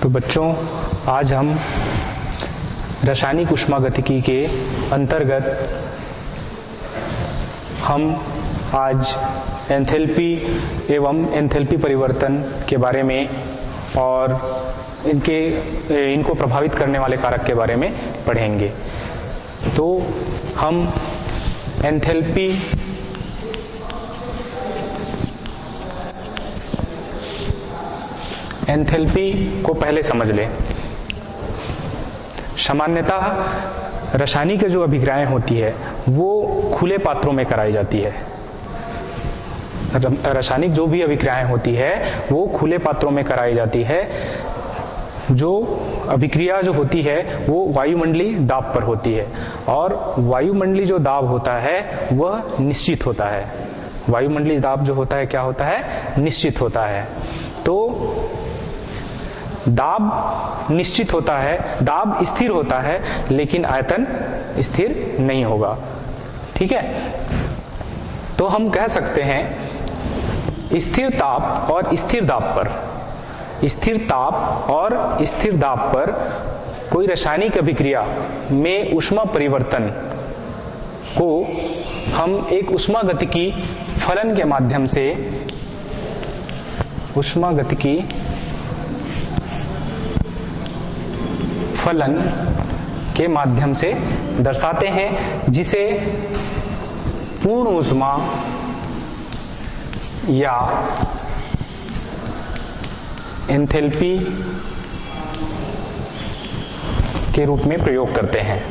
तो बच्चों, आज हम रासायनिक ऊष्मागतिकी के अंतर्गत हम आज एंथैल्पी एवं एंथैल्पी परिवर्तन के बारे में और इनको प्रभावित करने वाले कारक के बारे में पढ़ेंगे। तो हम एंथैल्पी को पहले समझ लें। सामान्यतः रासायनिक जो अभिक्रियाएं होती है वो खुले पात्रों में कराई जाती है। रासायनिक जो भी अभिक्रियाएं होती है वो खुले पात्रों में कराई जाती है। जो अभिक्रिया जो होती है वो वायुमंडलीय दाब पर होती है और वायुमंडलीय जो दाब होता है वह निश्चित होता है। वायुमंडलीय दाब जो होता है क्या होता है? निश्चित होता है। तो दाब निश्चित होता है, दाब स्थिर होता है, लेकिन आयतन स्थिर नहीं होगा। ठीक है, तो हम कह सकते हैं स्थिर ताप और स्थिर दाब पर, स्थिर ताप और स्थिर दाब पर कोई रासायनिक अभिक्रिया में ऊष्मा परिवर्तन को हम एक ऊष्मागतिकी फलन के माध्यम से, ऊष्मागतिकी फलन के माध्यम से दर्शाते हैं, जिसे पूर्ण ऊष्मा या एंथैल्पी के रूप में प्रयोग करते हैं,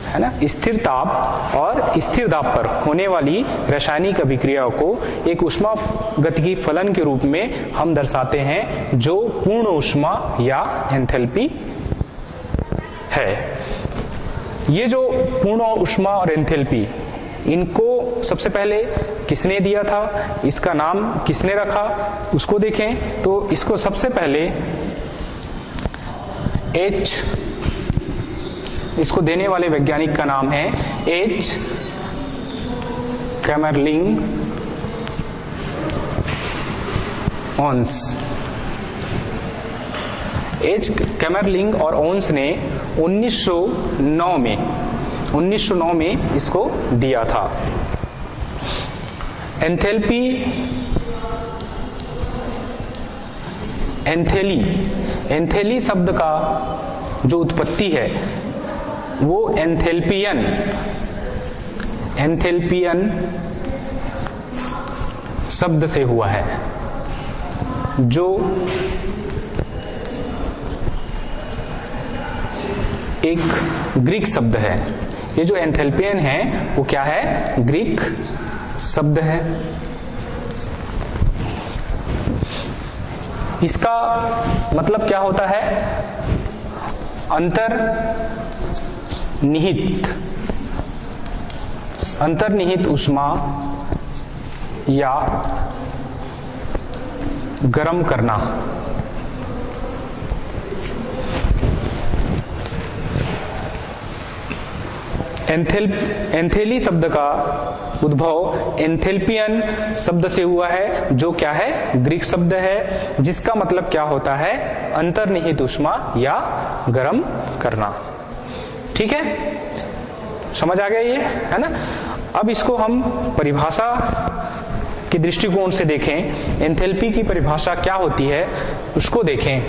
है ना। स्थिर ताप और स्थिर दाब पर होने वाली रासायनिक अभिक्रियाओं को एक ऊष्मागतिकी फलन के रूप में हम दर्शाते हैं, जो पूर्ण ऊष्मा या एंथैल्पी है। ये जो पूर्ण ऊष्मा और एंथैल्पी, इनको सबसे पहले किसने दिया था, इसका नाम किसने रखा, उसको देखें। तो इसको सबसे पहले इसको देने वाले वैज्ञानिक का नाम है एच कैमरलिंग ओन्स। एच कैमरलिंग और ओन्स ने 1909 में इसको दिया था। एंथैली शब्द का जो उत्पत्ति है वो एंथैल्पियन शब्द से हुआ है, जो एक ग्रीक शब्द है। ये जो एंथैल्पियन है वो क्या है? ग्रीक शब्द है। इसका मतलब क्या होता है? अंतर्निहित ऊष्मा या गर्म करना। एंथैली शब्द का उद्भव एंथैल्पियन शब्द से हुआ है, जो क्या है? ग्रीक शब्द है, जिसका मतलब क्या होता है? अंतर्निहित ऊष्मा या गर्म करना। ठीक है, समझ आ गया ये, है ना। अब इसको हम परिभाषा के दृष्टिकोण से देखें। एंथैल्पी की परिभाषा क्या होती है उसको देखें।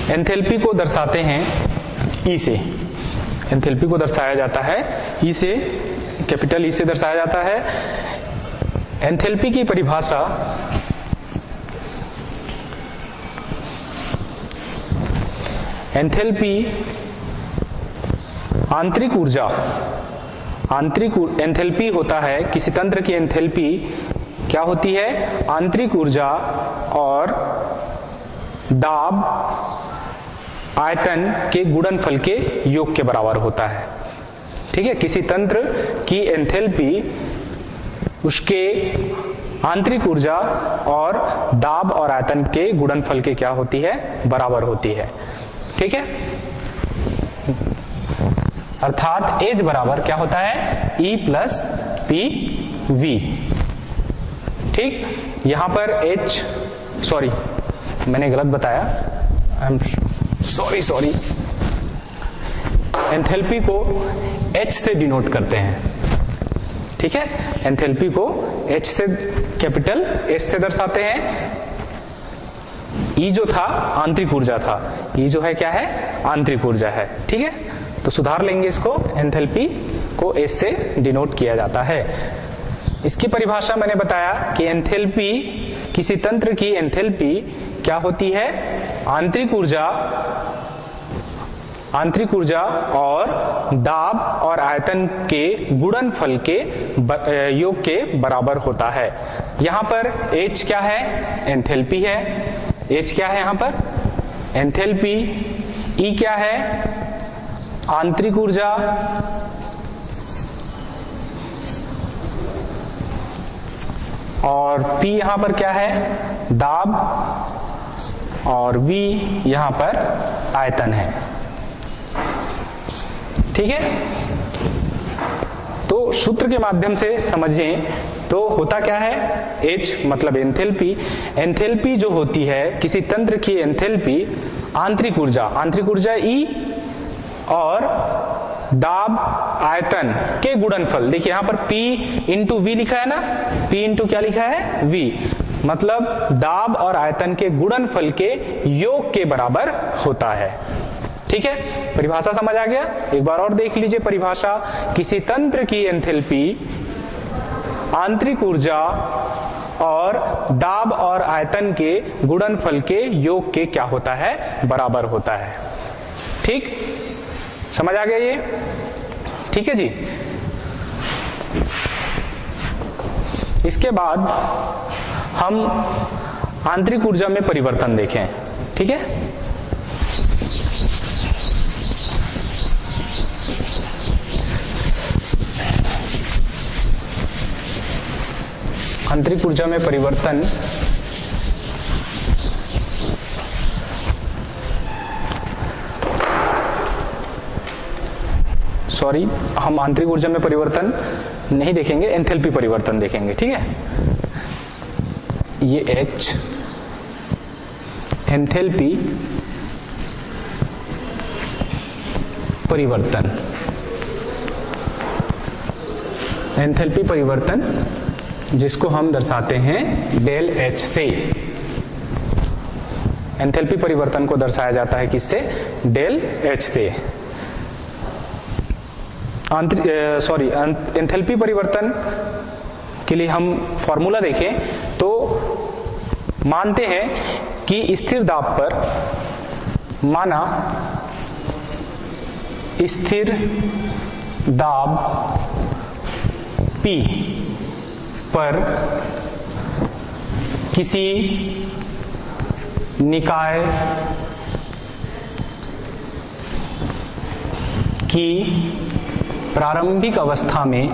एंथैल्पी को दर्शाते हैं ई से। एंथैल्पी को दर्शाया जाता है ई से, कैपिटल ई से दर्शाया जाता है। एंथैल्पी की परिभाषा एंथैल्पी आंतरिक ऊर्जा आंतरिक एंथैल्पी होता है, किसी तंत्र की एंथैल्पी क्या होती है? आंतरिक ऊर्जा और दाब आयतन के गुणनफल के योग के बराबर होता है। ठीक है, किसी तंत्र की एंथैल्पी उसके आंतरिक ऊर्जा और दाब और आयतन के गुणनफल के क्या होती है? बराबर होती है। ठीक है, अर्थात एज बराबर क्या होता है? E plus P V. ठीक, यहां पर H, सॉरी मैंने गलत बताया, आई एम सॉरी, एंथैल्पी को H से डिनोट करते हैं। ठीक है, एंथैल्पी को H से, कैपिटल H से दर्शाते हैं। E जो था आंतरिक ऊर्जा था, E जो है क्या है? आंतरिक ऊर्जा है। ठीक है, तो सुधार लेंगे इसको, एंथैल्पी को H से डिनोट किया जाता है। इसकी परिभाषा मैंने बताया कि एंथैल्पी, किसी तंत्र की एंथैल्पी क्या होती है? आंतरिक ऊर्जा और दाब और आयतन के गुणनफल के योग के बराबर होता है। यहां पर H क्या है? एंथैल्पी है। H क्या है यहां पर? एंथैल्पी। E क्या है? आंतरिक ऊर्जा। और P यहां पर क्या है? दाब। और V यहां पर आयतन है। ठीक है, तो सूत्र के माध्यम से समझें तो होता क्या है? H मतलब एंथैल्पी। एंथैल्पी जो होती है, किसी तंत्र की एंथैल्पी, आंतरिक ऊर्जा E और दाब आयतन के गुणनफल। देखिए यहां पर P इंटू V लिखा है ना, P इंटू क्या लिखा है? V, मतलब दाब और आयतन के गुणनफल के योग के बराबर होता है। ठीक है, परिभाषा समझ आ गया? एक बार और देख लीजिए परिभाषा। किसी तंत्र की एंथैल्पी आंतरिक ऊर्जा और दाब और आयतन के गुणनफल के योग के क्या होता है? बराबर होता है। ठीक, समझ आ गया ये? ठीक है जी। इसके बाद हम आंतरिक ऊर्जा में परिवर्तन देखें। ठीक है, आंतरिक ऊर्जा में परिवर्तन हम आंतरिक ऊर्जा में परिवर्तन नहीं देखेंगे, एंथैल्पी परिवर्तन देखेंगे। ठीक है, ये H एंथैल्पी परिवर्तन, एंथैल्पी परिवर्तन जिसको हम दर्शाते हैं डेल H से। एंथैल्पी परिवर्तन को दर्शाया जाता है किससे? डेल H से। एंथैल्पी परिवर्तन के लिए हम फॉर्मूला देखें तो मानते हैं कि स्थिर दाब पर, माना स्थिर दाब P पर किसी निकाय की प्रारंभिक अवस्था में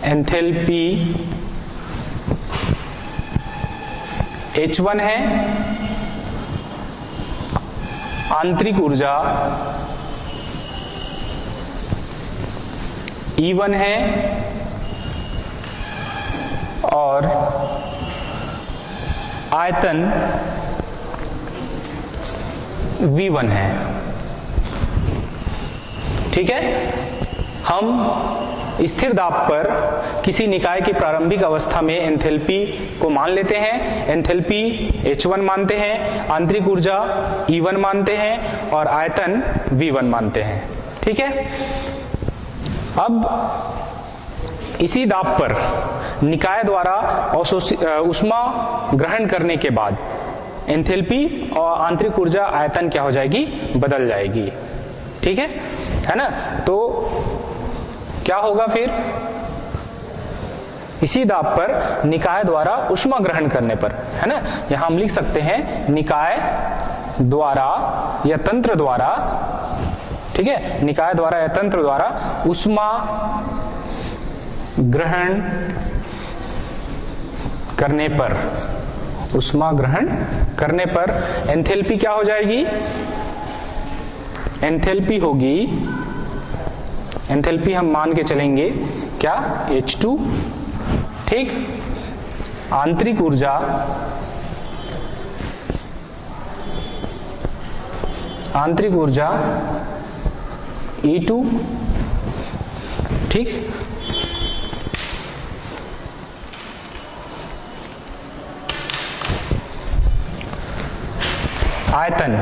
एंथैल्पी H1 है, आंतरिक ऊर्जा E1 है और आयतन V1 है। ठीक है, हम स्थिर दाब पर किसी निकाय की प्रारंभिक अवस्था में एंथैल्पी को मान लेते हैं। एंथैल्पी H1 मानते हैं, आंतरिक ऊर्जा E1 मानते हैं और आयतन V1 मानते हैं। ठीक है, अब इसी दाब पर निकाय द्वारा ऊष्मा ग्रहण करने के बाद एंथैल्पी और आंतरिक ऊर्जा आयतन क्या हो जाएगी, बदल जाएगी। ठीक है ना। तो क्या होगा फिर, इसी दाब पर निकाय द्वारा ऊष्मा ग्रहण करने पर, है ना, यहां हम लिख सकते हैं निकाय द्वारा या तंत्र द्वारा, ठीक है, निकाय द्वारा या तंत्र द्वारा ऊष्मा ग्रहण करने पर, ऊष्मा ग्रहण करने पर एंथैल्पी क्या हो जाएगी, एंथैल्पी होगी, एंथैल्पी हम मान के चलेंगे क्या, H2, ठीक, आंतरिक ऊर्जा E2, ठीक, आयतन,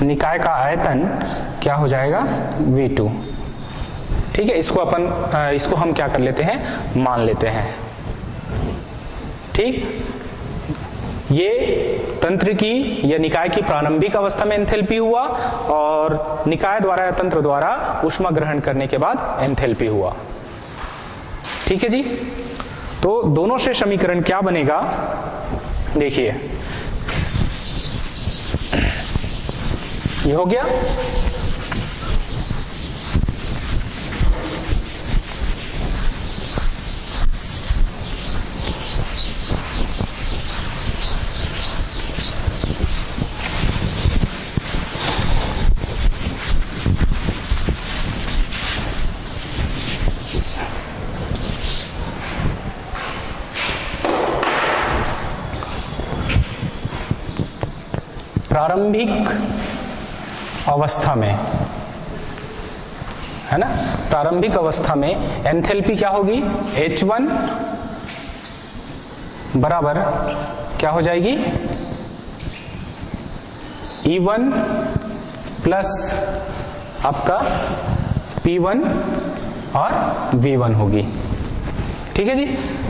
निकाय का आयतन क्या हो जाएगा, V2। ठीक है, इसको हम क्या कर लेते हैं, मान लेते हैं। ठीक, ये तंत्र की या निकाय की प्रारंभिक अवस्था में एंथैल्पी हुआ और निकाय द्वारा या तंत्र द्वारा ऊष्मा ग्रहण करने के बाद एंथैल्पी हुआ। ठीक है जी। तो दोनों से समीकरण क्या बनेगा, देखिए ये हो गया, प्रारंभिक अवस्था में, है ना, प्रारंभिक अवस्था में एंथैल्पी क्या होगी, H1 बराबर क्या हो जाएगी, E1 प्लस आपका P1 और V1 होगी। ठीक है जी,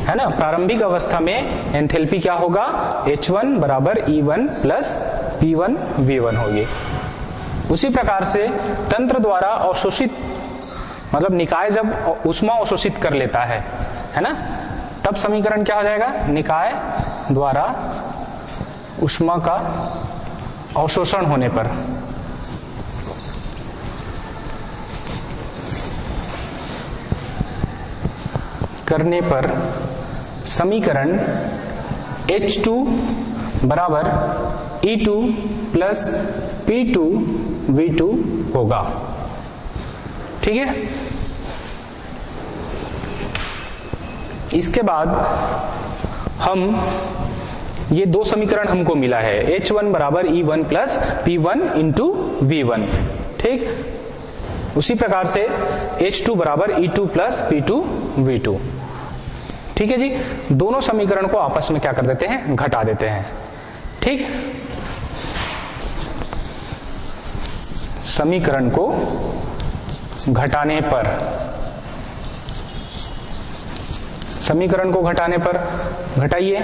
है ना। प्रारंभिक अवस्था में एंथैल्पी क्या होगा, H1 बराबर E1 प्लस P1 V1 होगी। उसी प्रकार से तंत्र द्वारा अवशोषित, मतलब निकाय जब ऊष्मा अवशोषित कर लेता है ना, तब समीकरण क्या हो जाएगा, निकाय द्वारा ऊष्मा का अवशोषण होने पर समीकरण H2 बराबर E2 प्लस P2 V2 होगा। ठीक है, इसके बाद हम ये दो समीकरण हमको मिला है, H1 बराबर E1 plus P1 into V1। ठीक, उसी प्रकार से H2 बराबर E2 प्लस P2 V2। ठीक है जी, दोनों समीकरण को आपस में क्या कर देते हैं, घटा देते हैं। ठीक, समीकरण को घटाने पर, समीकरण को घटाने पर घटाइए,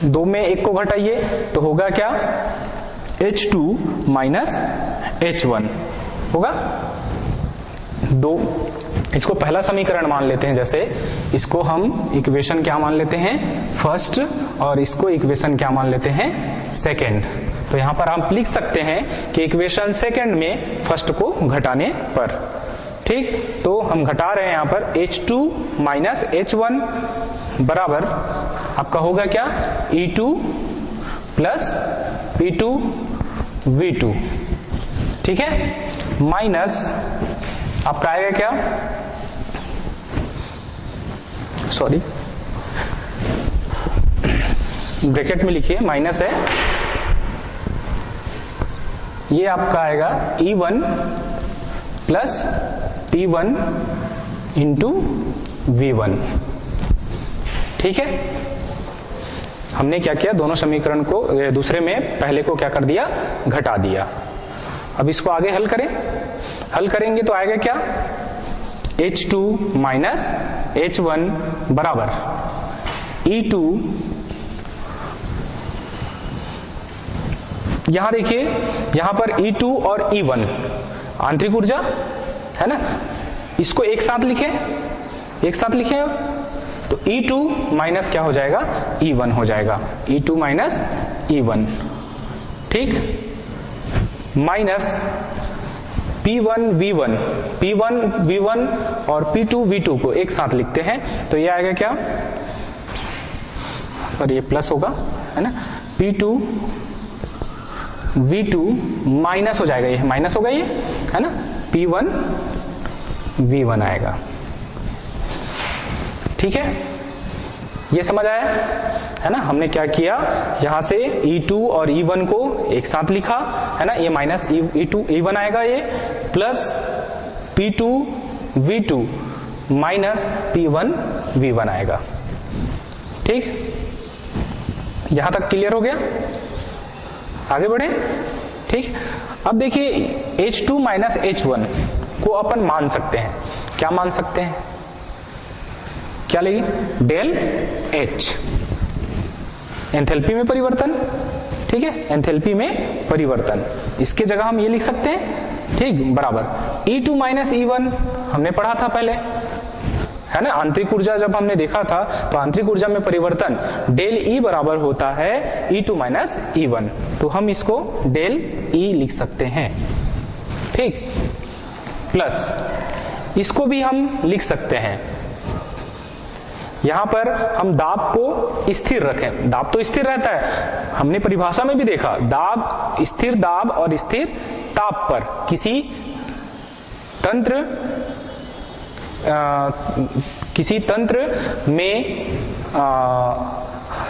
दो में एक को घटाइए तो होगा क्या, H2 माइनस H1 होगा। दो, इसको पहला समीकरण मान लेते हैं, जैसे इसको हम इक्वेशन क्या मान लेते हैं, फर्स्ट, और इसको इक्वेशन क्या मान लेते हैं, सेकंड। तो यहां पर आप लिख सकते हैं कि इक्वेशन सेकंड में फर्स्ट को घटाने पर। ठीक, तो हम घटा रहे हैं यहां पर H2 माइनस H1 बराबर आपका होगा क्या, E2 प्लस P2 V2। ठीक है, माइनस आपका आएगा क्या, सॉरी ब्रैकेट में लिखिए, माइनस है, ये आपका आएगा E1 plus P1 into V1। ठीक है, हमने क्या किया, दोनों समीकरण को दूसरे में पहले को क्या कर दिया, घटा दिया। अब इसको आगे हल करें, हल करेंगे तो आएगा क्या, H2 माइनस H1 बराबर E2, यहां देखिए यहां पर E2 और E1 आंतरिक ऊर्जा है ना, इसको एक साथ लिखें तो E2 माइनस क्या हो जाएगा, E1 हो जाएगा, E2 माइनस E1, ठीक, माइनस P1 V1 और P2 V2 को एक साथ लिखते हैं तो ये आएगा क्या, पर ये प्लस होगा है ना, P2 V2 माइनस हो जाएगा, ये माइनस होगा, ये है ना, P1 V1 आएगा, ठीक है, ये समझ आया है ना। हमने क्या किया, यहां से E2 और E1 को एक साथ लिखा है ना, ये माइनस E2 E1 आएगा, ये plus P2 V2 minus P1 V1 आएगा, ठीक, यहां तक क्लियर हो गया, आगे बढ़े, ठीक। अब देखिए H2 माइनस H1 को अपन मान सकते हैं, क्या मान सकते हैं, क्या लगी, डेल H, एंथैल्पी में परिवर्तन, ठीक है, एंथैल्पी में परिवर्तन, इसके जगह हम ये लिख सकते हैं, ठीक, बराबर E2 माइनस E1 हमने पढ़ा था पहले, है ना, आंतरिक ऊर्जा जब हमने देखा था तो आंतरिक ऊर्जा में परिवर्तन डेल E बराबर होता है E2 माइनस E1, तो हम इसको डेल E लिख सकते हैं, ठीक, प्लस इसको भी हम लिख सकते हैं, यहां पर हम दाब को स्थिर रखें, दाब तो स्थिर रहता है, हमने परिभाषा में भी देखा, दाब, स्थिर दाब और स्थिर ताप पर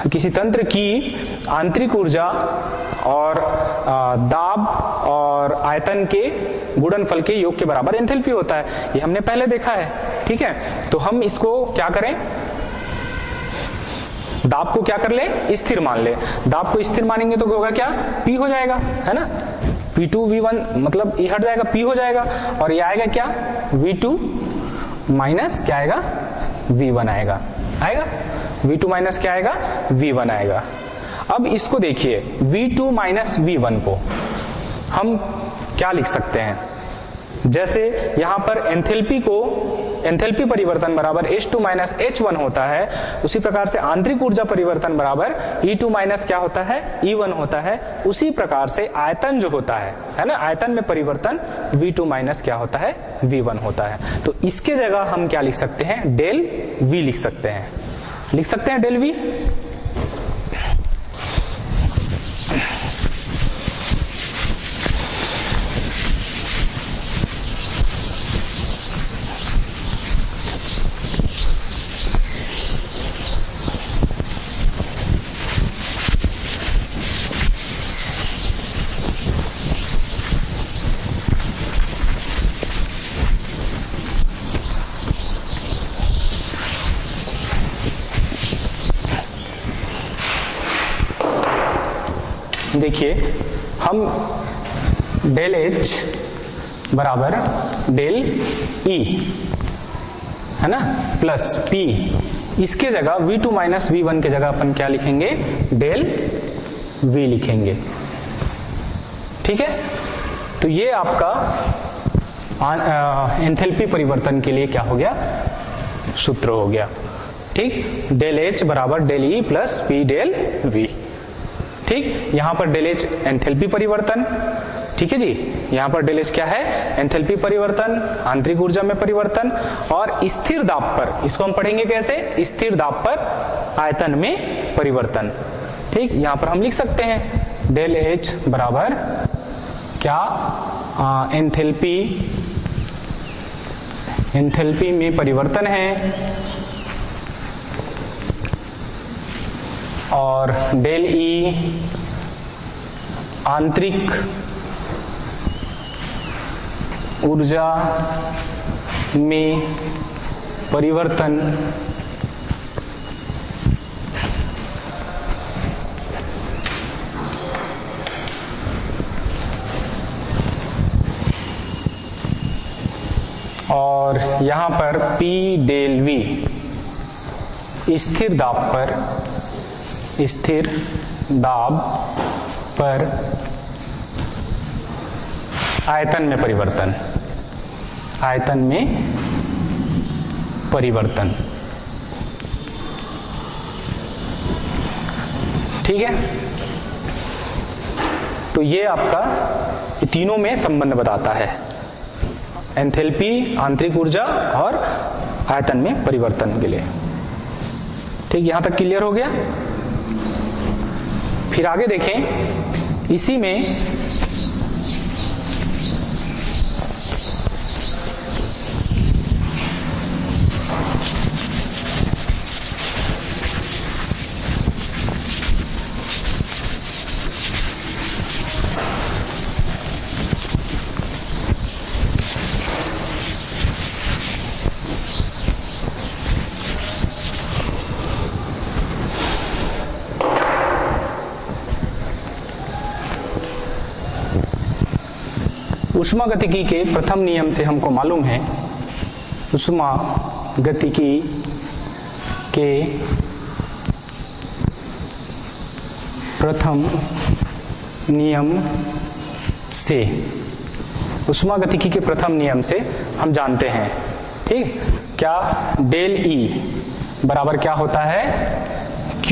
किसी तंत्र की आंतरिक ऊर्जा और दाब और आयतन के गुणनफल के योग के बराबर एंथैल्पी होता है, ये हमने पहले देखा है, ठीक है। तो हम इसको क्या करें, दाब को क्या कर ले, स्थिर मान ले, दाब को स्थिर मानेंगे तो होगा क्या, P हो जाएगा, है ना, P2 V1 मतलब ये हट जाएगा, P हो जाएगा, और ये आएगा क्या, V2 माइनस क्या आएगा, V1 आएगा, V2 माइनस क्या आएगा, V1 आएगा। अब इसको देखिए V2 माइनस V1 को हम क्या लिख सकते हैं, जैसे यहां पर एंथैल्पी परिवर्तन बराबर H2 माइनस H1 होता है, उसी प्रकार से आंतरिक ऊर्जा परिवर्तन बराबर E2 माइनस क्या होता है, E1 होता है, उसी प्रकार से आयतन जो होता है ना, आयतन में परिवर्तन V2 माइनस क्या होता है, V1 होता है। तो इसके जगह हम क्या लिख सकते हैं, डेल V लिख सकते हैं, डेल V। देखिए हम डेल H बराबर डेल E है ना, प्लस P, इसके जगह V2 माइनस V1 के जगह अपन क्या लिखेंगे, डेल V लिखेंगे, ठीक है। तो ये आपका एंथैल्पी परिवर्तन के लिए क्या हो गया, सूत्र हो गया, ठीक, डेल H बराबर del E plus P del V, ठीक। यहां पर डेल H एंथैल्पी परिवर्तन, ठीक है जी, यहां पर डेल H क्या है, एंथैल्पी परिवर्तन, आंतरिक ऊर्जा में परिवर्तन, और स्थिर दाब पर, इसको हम पढ़ेंगे कैसे, स्थिर दाब पर आयतन में परिवर्तन, ठीक। यहां पर हम लिख सकते हैं डेल H बराबर क्या, एंथैल्पी में परिवर्तन है, और डेल E आंतरिक ऊर्जा में परिवर्तन, और और यहां पर P डेल V स्थिर दाब पर आयतन में परिवर्तन। ठीक है, तो ये आपका तीनों में संबंध बताता है, एंथैल्पी, आंतरिक ऊर्जा और आयतन में परिवर्तन के लिए। ठीक, यहां तक क्लियर हो गया। फिर आगे देखें, इसी में ऊष्मागतिकी के प्रथम नियम से हमको मालूम है, ऊष्मागतिकी के प्रथम नियम से हम जानते हैं, ठीक, क्या डेल E बराबर क्या होता है, Q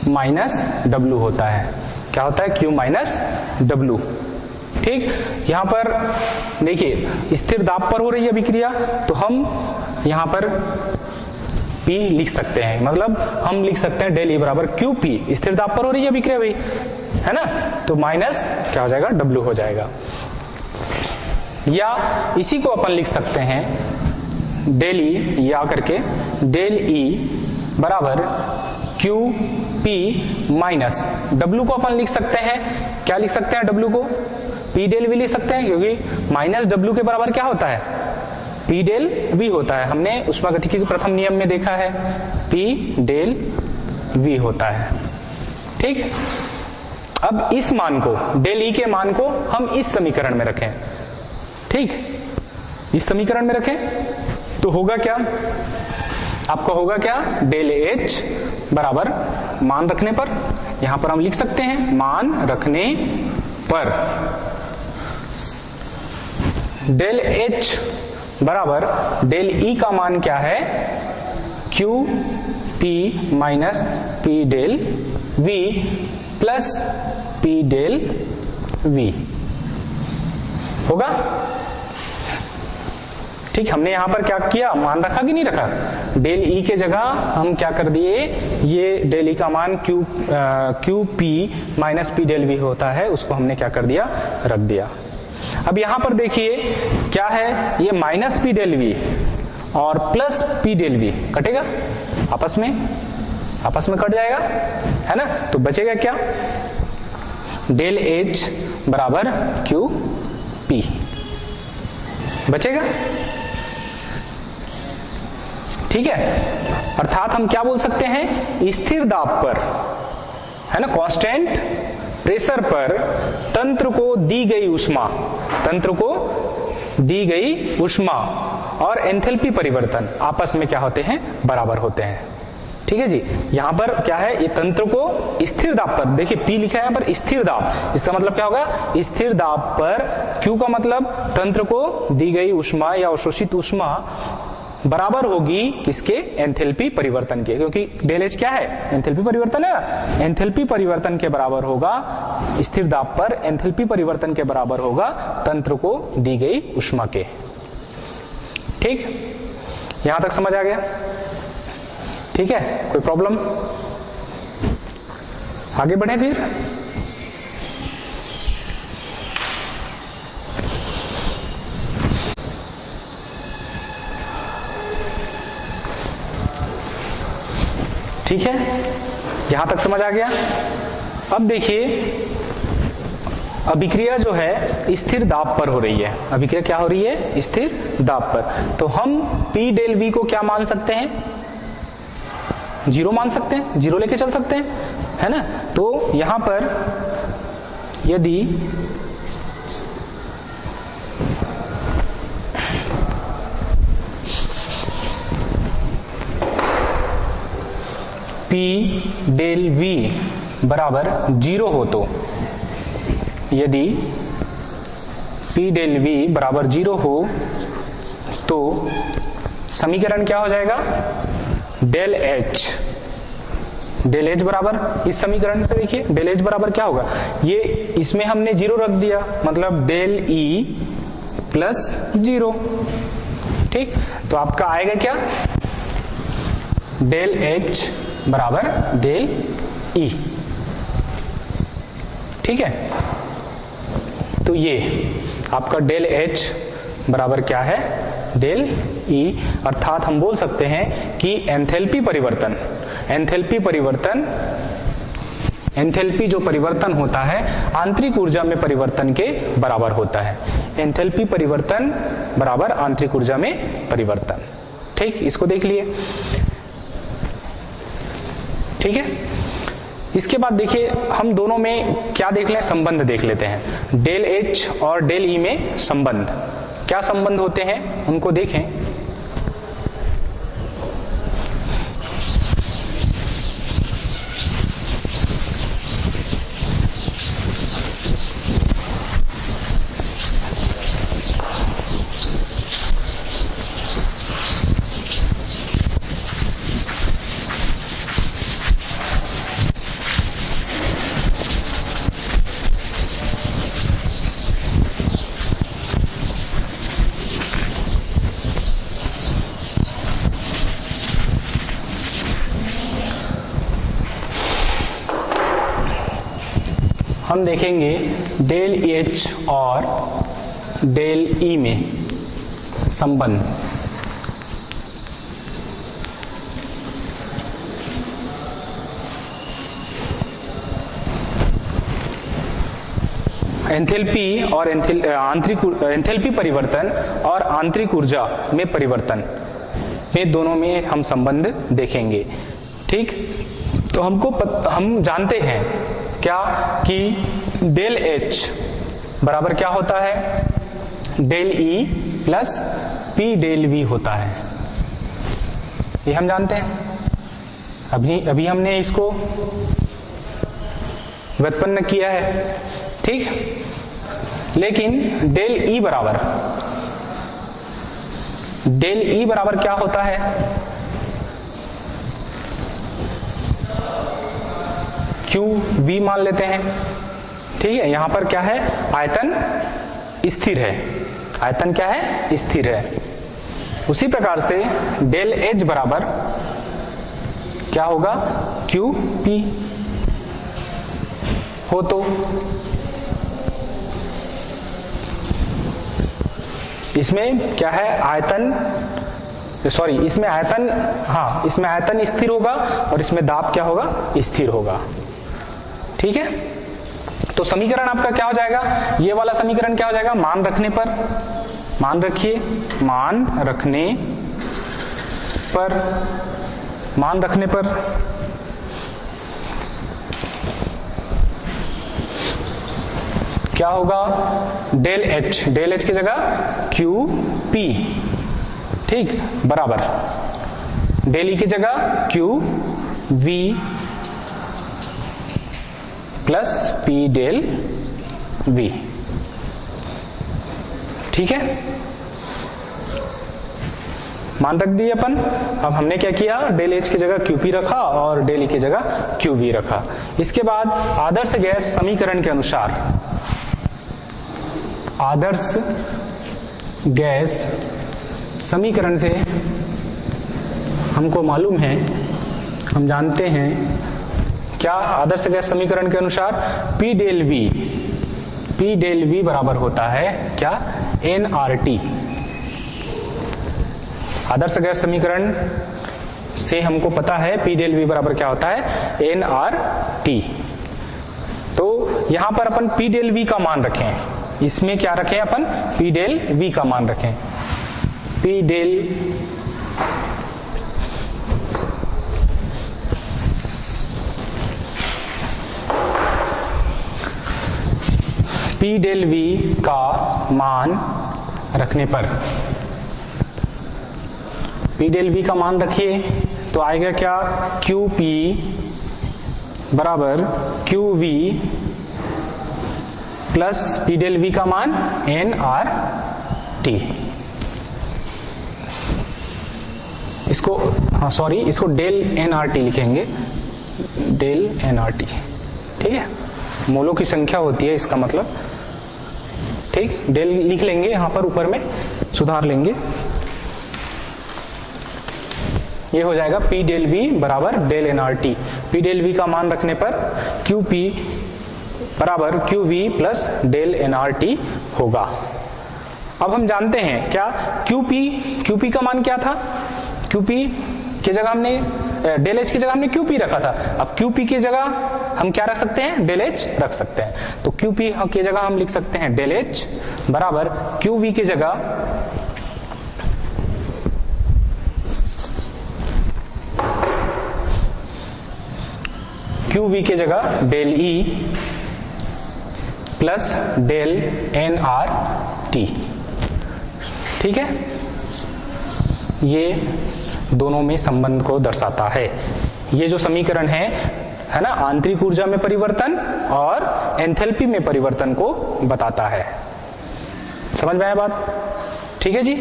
माइनस W होता है। क्या होता है, Q माइनस W। ठीक, यहां पर देखिए स्थिर दाब पर हो रही है अभिक्रिया, तो हम यहां पर P लिख सकते हैं, मतलब हम लिख सकते हैं डेल E बराबर QP, स्थिर दाब पर हो रही है अभिक्रिया भाई, है ना, तो माइनस क्या हो जाएगा, W हो जाएगा। या इसी को अपन लिख सकते हैं डेल E, या करके डेल E बराबर QP माइनस W को अपन लिख सकते हैं, क्या लिख सकते हैं, W को P डेल V लिख सकते हैं, क्योंकि माइनस W के बराबर क्या होता है, P डेल V होता है। हमने ऊष्मागतिकी के प्रथम नियम में देखा है, P डेल V होता है। ठीक, अब इस मान को, डेल E के मान को हम इस समीकरण में रखें, ठीक, इस समीकरण में रखें, तो होगा क्या, आपका होगा क्या, डेल H बराबर मान रखने पर, यहां पर हम लिख सकते हैं मान रखने पर डेल H बराबर डेल E का मान क्या है, QP minus P del V plus P del V होगा। ठीक, हमने यहां पर क्या किया, मान रखा कि नहीं रखा, डेल E के जगह हम क्या कर दिए, ये डेल E का मान QP minus P del V होता है, उसको हमने क्या कर दिया, रख दिया। अब यहां पर देखिए क्या है, ये माइनस P डेल V और प्लस P डेल V कटेगा, आपस में कट जाएगा, है ना, तो बचेगा क्या, डेल H बराबर QP बचेगा। ठीक है, अर्थात हम क्या बोल सकते हैं, स्थिर दाब पर, है ना, कांस्टेंट प्रेशर पर तंत्र को दी गई ऊष्मा और एंथैल्पी परिवर्तन आपस में क्या होते हैं, बराबर होते हैं। ठीक है जी, यहां पर क्या है, ये तंत्र को स्थिर दाब पर, देखिए P लिखा है यहां पर स्थिर दाब, इसका मतलब क्या होगा, स्थिर दाब पर, Q का मतलब तंत्र को दी गई ऊष्मा या अवशोषित ऊष्मा बराबर होगी किसके, एंथैल्पी परिवर्तन के, क्योंकि डेल H क्या है, एंथैल्पी परिवर्तन है, एंथैल्पी परिवर्तन के बराबर होगा, स्थिर दाब पर एंथैल्पी परिवर्तन के बराबर होगा तंत्र को दी गई ऊष्मा के। ठीक, यहां तक समझ आ गया। ठीक है, कोई प्रॉब्लम, आगे बढ़े फिर। ठीक है, यहां तक समझ आ गया। अब देखिए अभिक्रिया जो है स्थिर दाब पर हो रही है, अभिक्रिया क्या हो रही है, स्थिर दाब पर, तो हम P डेल V को क्या मान सकते हैं, 0 मान सकते हैं, 0 लेके चल सकते हैं, है ना। तो यहां पर यदि P डेल V बराबर 0 हो तो, यदि P डेल V बराबर 0 हो तो समीकरण क्या हो जाएगा, डेल H बराबर, इस समीकरण से देखिए डेल H बराबर क्या होगा, ये इसमें हमने 0 रख दिया, मतलब डेल E प्लस 0। ठीक, तो आपका आएगा क्या, डेल H बराबर डेल E। ठीक है, तो ये आपका डेल H बराबर क्या है, डेल E, अर्थात हम बोल सकते हैं कि एंथैल्पी जो परिवर्तन होता है आंतरिक ऊर्जा में परिवर्तन के बराबर होता है। एंथैल्पी परिवर्तन बराबर आंतरिक ऊर्जा में परिवर्तन। ठीक, इसको देख लिए। ठीक है, इसके बाद देखिए हम दोनों में क्या देख लें, संबंध देख लेते हैं। डेल H और डेल E में संबंध, क्या संबंध होते हैं उनको देखें। हम देखेंगे डेल H और डेल E में संबंध। एंथैल्पी और एंथैल्पी परिवर्तन और आंतरिक ऊर्जा में परिवर्तन, में दोनों में हम संबंध देखेंगे। ठीक, तो हम जानते हैं क्या कि डेल H बराबर क्या होता है, del E plus P del V होता है, ये हम जानते हैं। अभी हमने इसको व्युत्पन्न किया है। ठीक, लेकिन डेल E बराबर क्या होता है, QV मान लेते हैं। ठीक है, यहां पर क्या है, आयतन स्थिर है, आयतन क्या है, स्थिर है। उसी प्रकार से डेल H बराबर क्या होगा, QP हो तो इसमें क्या है, इसमें आयतन स्थिर होगा और इसमें दाब क्या होगा, स्थिर होगा। ठीक है, तो समीकरण आपका क्या हो जाएगा, ये वाला समीकरण क्या हो जाएगा, मान रखने पर, मान रखिए, मान रखने पर क्या होगा, डेल H की जगह QP। ठीक, बराबर डेल E की जगह QV plus P del V। ठीक है, मान रख दिए अपन। अब हमने क्या किया, डेल H की जगह QP रखा और डेल E की जगह QV रखा। इसके बाद आदर्श गैस समीकरण के अनुसार, आदर्श गैस समीकरण से हमको मालूम है, हम जानते हैं क्या, आदर्श गैस समीकरण के अनुसार P डेल V बराबर होता है क्या, nRT। आदर्श गैस समीकरण से हमको पता है P डेल V बराबर क्या होता है, nRT। तो यहां पर अपन P डेल V का मान रखें, इसमें क्या रखें अपन, P डेल V का मान रखें। P डेल V का मान रखने पर, P डेल V का मान रखिए तो आएगा क्या, QP बराबर QV plus P del V का मान nRT। इसको सॉरी, इसको डेल nRT लिखेंगे, डेल nRT, ठीक है। मोलों की संख्या होती है इसका मतलब, ठीक। डेल लिख लेंगे यहां पर, ऊपर में सुधार लेंगे। ये हो जाएगा P डेल V बराबर del nRT। P del V का मान रखने पर QP बराबर QV प्लस डेल nRT होगा। अब हम जानते हैं क्या, QP का मान क्या था, QP की जगह हमने डेल H की जगह हमने QP रखा था। अब QP की जगह हम क्या रख सकते हैं, डेल H रख सकते हैं। तो QP की जगह हम लिख सकते हैं डेल H बराबर QV की जगह QV की जगह del E plus del nRT, ठीक है। ये दोनों में संबंध को दर्शाता है। ये जो समीकरण है ना, आंतरिक ऊर्जा में परिवर्तन और एंथैल्पी में परिवर्तन को बताता है। समझ में आया बात, ठीक है जी,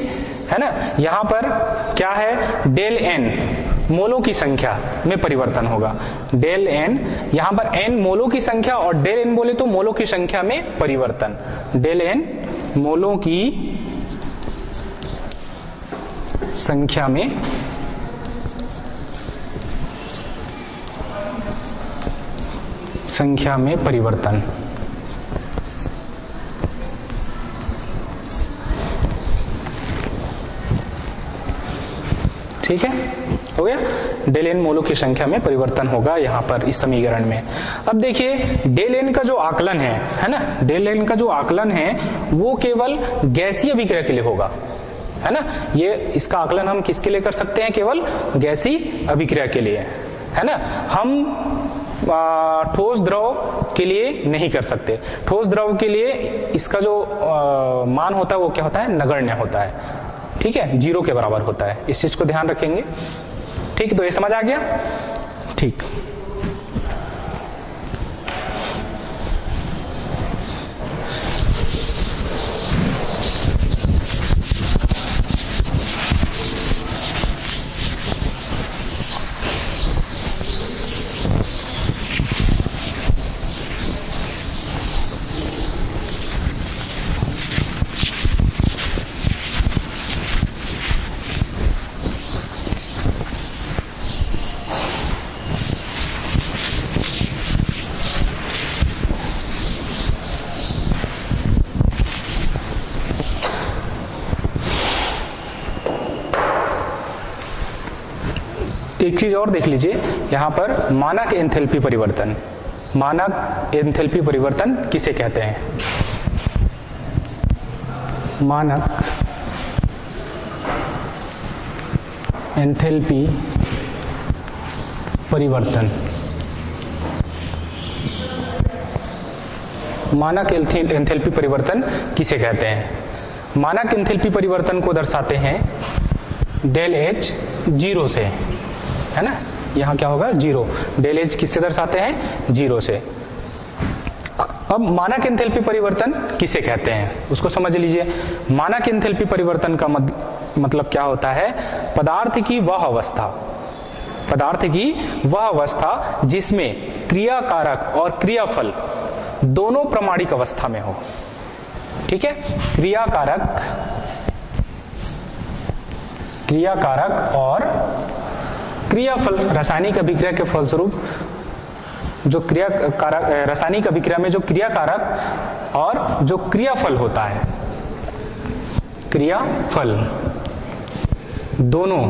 है ना। यहां पर क्या है, डेल n मोलों की संख्या में परिवर्तन होगा। डेल n, यहां पर n मोलों की संख्या और डेल n बोले तो मोलों की संख्या में परिवर्तन। डेल n मोलों की संख्या में परिवर्तन, ठीक है, हो गया। डेल n मोलों की संख्या में परिवर्तन होगा यहां पर इस समीकरण में। अब देखिए डेल n का जो आकलन है ना, डेल n का जो आकलन है वो केवल गैसीय अभिक्रिया के लिए होगा, है ना। ये इसका आकलन हम किसके लिए कर सकते हैं, केवल गैसीय अभिक्रिया के लिए, है ना। हम ठोस द्रव के लिए नहीं कर सकते। ठोस द्रव के लिए इसका जो मान होता है वो क्या होता है, नगण्य होता है, ठीक है, 0 के बराबर होता है। इस चीज को ध्यान रखेंगे, ठीक। तो ये समझ आ गया, ठीक। एक चीज और देख लीजिए यहां पर, मानक एंथैल्पी परिवर्तन। मानक एंथैल्पी परिवर्तन किसे कहते हैं, मानक एंथैल्पी परिवर्तन। मानक एंथैल्पी परिवर्तन किसे कहते हैं, मानक एंथैल्पी परिवर्तन को दर्शाते हैं डेल H 0 से, है ना। यहां क्या होगा, 0। डेल H किससे दर्शाते हैं, 0 से। अब मानक एंथैल्पी परिवर्तन किसे कहते हैं उसको समझ लीजिए। मानक एंथैल्पी परिवर्तन का मतलब क्या होता है, पदार्थ की वह अवस्था जिसमें क्रियाकारक और क्रियाफल दोनों प्रमाणिक अवस्था में हो, ठीक है। क्रियाकारक और क्रियाफल, रासायनिक अभिक्रिया के फलस्वरूप जो रासायनिक अभिक्रिया में जो क्रियाकारक और जो क्रियाफल होता है, क्रियाफल दोनों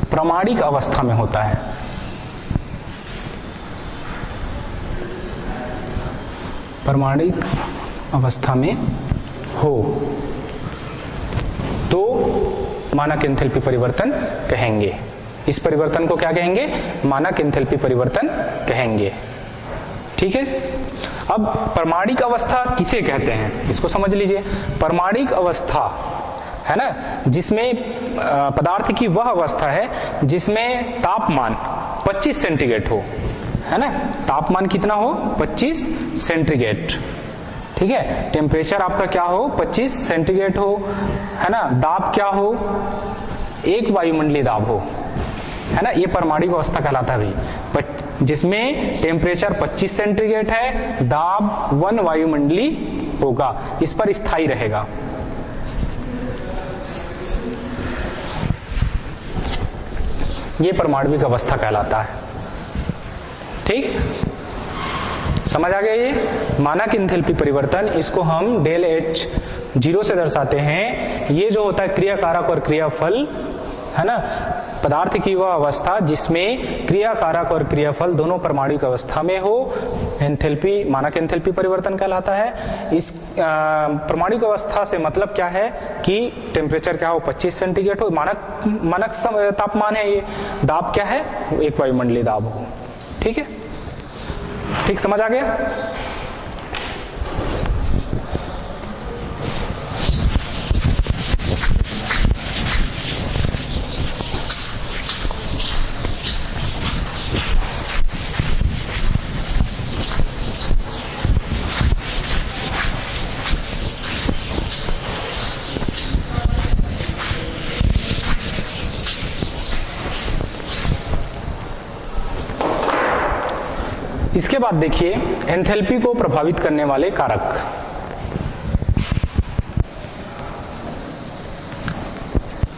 प्रामाणिक अवस्था में होता है। प्रामाणिक अवस्था में हो तो मानक एंथैल्पी परिवर्तन कहेंगे। इस परिवर्तन को क्या कहेंगे, मानक एंथैल्पी परिवर्तन कहेंगे, ठीक है। अब परमाणिक अवस्था किसे कहते हैं इसको समझ लीजिए। परमाणिक अवस्था है ना, जिसमें पदार्थ की वह अवस्था है जिसमें तापमान 25 सेंटीग्रेड हो, है ना, तापमान कितना हो 25 सेंटीग्रेड, ठीक है, टेम्परेचर आपका क्या हो 25 सेंटीग्रेड हो, है ना, दाब क्या हो 1 वायुमंडलीय दाब हो, है ना, ये परमाणु अवस्था कहलाता है भाई, जिसमें टेम्परेचर 25 सेंटीग्रेड है, दाब 1 वायुमंडलीय होगा, इस पर स्थायी रहेगा। ये परमाणविक अवस्था कहलाता है। ठीक, समझ आ गया ये मानक एंथैल्पी परिवर्तन, इसको हम डेल एच 0 से दर्शाते हैं। ये जो होता है क्रियाकारक और क्रियाफल, है ना, पदार्थ की वह अवस्था जिसमें क्रियाकारक और क्रियाफल दोनों परमाणुक अवस्था में हो, एंथैल्पी मानक एंथैल्पी परिवर्तन कहलाता है। इस परमाणुक अवस्था से मतलब क्या है कि टेम्परेचर क्या हो 25 सेंटीग्रेड हो, मानक तापमान है, ये दाब क्या है 1 वायुमंडलीय दाब हो। ठीक है, ठीक समझ आ गया। इसके बाद देखिए एंथैल्पी को प्रभावित करने वाले कारक।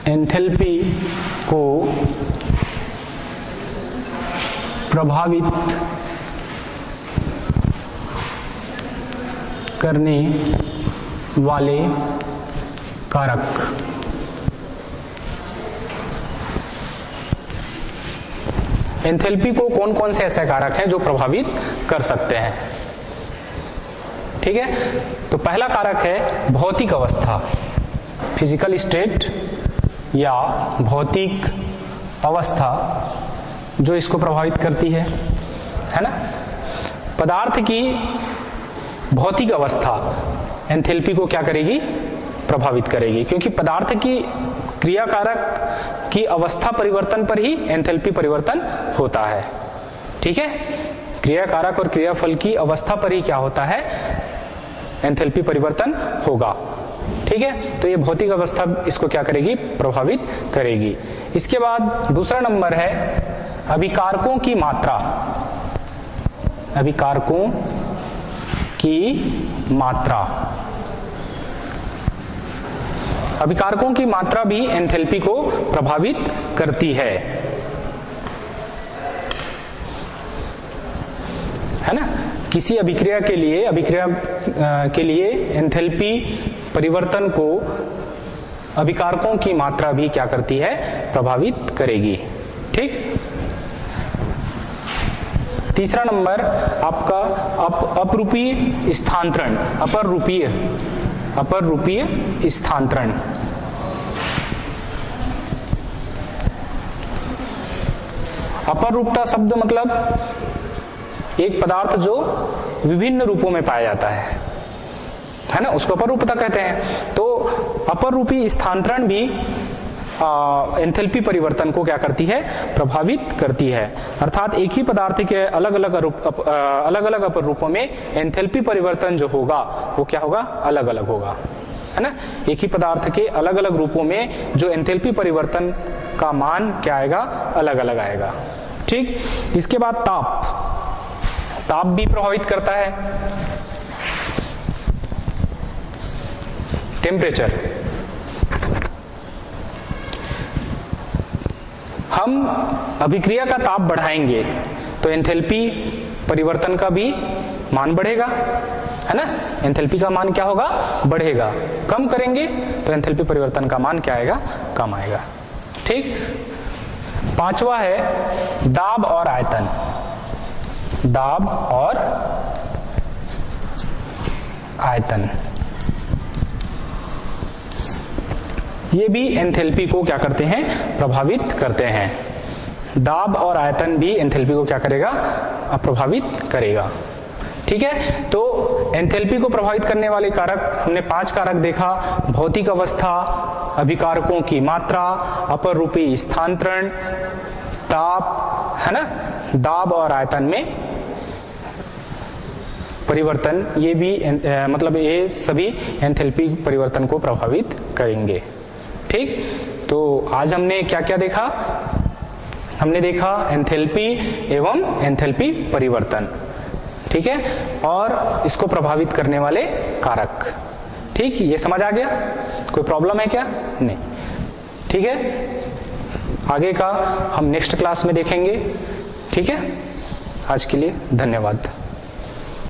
एंथैल्पी को प्रभावित करने वाले कारक। एंथैल्पी को कौन कौन से ऐसे कारक हैं जो प्रभावित कर सकते हैं। ठीक है, तो पहला कारक है भौतिक अवस्था, फिजिकल स्टेट या भौतिक अवस्था, जो इसको प्रभावित करती है ना। पदार्थ की भौतिक अवस्था एंथैल्पी को क्या करेगी, प्रभावित करेगी, क्योंकि पदार्थ की क्रियाकारक की अवस्था परिवर्तन पर ही एंथैल्पी परिवर्तन होता है। ठीक है, क्रियाकारक और क्रियाफल की अवस्था पर ही क्या होता है, एंथैल्पी परिवर्तन होगा। ठीक है, तो ये भौतिक अवस्था इसको क्या करेगी, प्रभावित करेगी। इसके बाद दूसरा नंबर है अभिकारकों की मात्रा। अभिकारकों की मात्रा, अभिकारकों की मात्रा भी एंथैल्पी को प्रभावित करती है ना। किसी अभिक्रिया के लिए एंथैल्पी परिवर्तन को अभिकारकों की मात्रा भी क्या करती है, प्रभावित करेगी। ठीक, तीसरा नंबर आपका अपरूपीय स्थानांतरण, अपर रूपीय स्थानांतरण। अपर रूपता शब्द मतलब एक पदार्थ जो विभिन्न रूपों में पाया जाता है ना, उसको अपर रूपता कहते हैं। तो अपर रूपी स्थानांतरण भी एंथैल्पी परिवर्तन को क्या करती है, प्रभावित करती है। अर्थात एक ही पदार्थ के अलग अलग अपर रूपों में एंथैल्पी परिवर्तन जो होगा वो क्या होगा, अलग अलग होगा, है ना। एक ही पदार्थ के अलग अलग रूपों में जो एंथैल्पी परिवर्तन का मान क्या आएगा, अलग अलग आएगा। ठीक, इसके बाद ताप भी प्रभावित करता है। टेम्परेचर, हम अभिक्रिया का ताप बढ़ाएंगे तो एंथैल्पी परिवर्तन का भी मान बढ़ेगा, है ना। एंथैल्पी का मान क्या होगा, बढ़ेगा। कम करेंगे तो एंथैल्पी परिवर्तन का मान क्या आएगा, कम आएगा। ठीक, पांचवा है दाब और आयतन। दाब और आयतन, ये भी एंथैल्पी को क्या करते हैं, प्रभावित करते हैं। दाब और आयतन भी एंथैल्पी को क्या करेगा, प्रभावित करेगा। ठीक है, तो एंथैल्पी को प्रभावित करने वाले कारक हमने 5 कारक देखा। भौतिक अवस्था, अभिकारकों की मात्रा, अपर रूपी स्थानांतरण, ताप, है ना, दाब और आयतन में परिवर्तन, ये भी मतलब ये सभी एंथैल्पी परिवर्तन को प्रभावित करेंगे। ठीक, तो आज हमने क्या क्या देखा? हमने देखा एंथैल्पी एवं एंथैल्पी परिवर्तन, ठीक है, और इसको प्रभावित करने वाले कारक। ठीक, ये समझ आ गया? कोई प्रॉब्लम है क्या? नहीं, ठीक है, आगे का हम नेक्स्ट क्लास में देखेंगे। ठीक है, आज के लिए धन्यवाद।